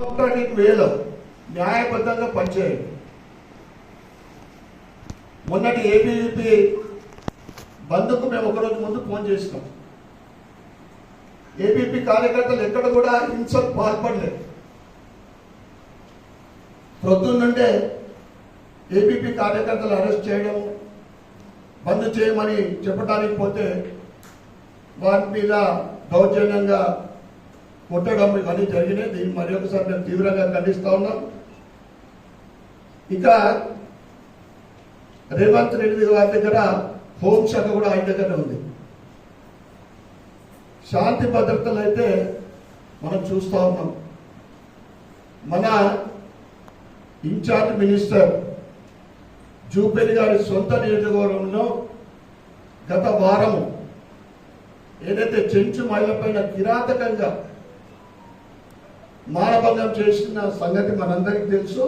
Democratic వేలో న్యాయబద్ధంగా పనిచేయండి. మొన్నటి ఏబీవీపీ బంద్కు మేము ఒకరోజు ముందు ఫోన్ చేసినాం. ఏబీపీ కార్యకర్తలు ఎక్కడ కూడా హింసకు పాల్పడలేదు. ప్రొద్దున్నుండే ఏబీపీ కార్యకర్తలు అరెస్ట్ చేయడం, బంద్ చేయమని చెప్పడానికి పోతే వారి మీద దౌర్జన్యంగా కొట్టడం ఇవన్నీ జరిగినాయి. దీన్ని మరి ఒకసారి మేము తీవ్రంగా ఖండిస్తా ఉన్నాం. ఇక రేవంత్ రెడ్డి గారి దగ్గర హోంశాఖ కూడా ఆయన దగ్గర ఉంది. శాంతి భద్రతలు అయితే మనం చూస్తూ ఉన్నాం. మన ఇన్ఛార్జ్ మినిస్టర్ జూపల్లి గారి సొంత నియోజకవర్గంలో గత వారము ఏదైతే చెంచు మహిళ పైన కిరాతకంగా మానభంగం చేసిన సంగతి మనందరికీ తెలుసు.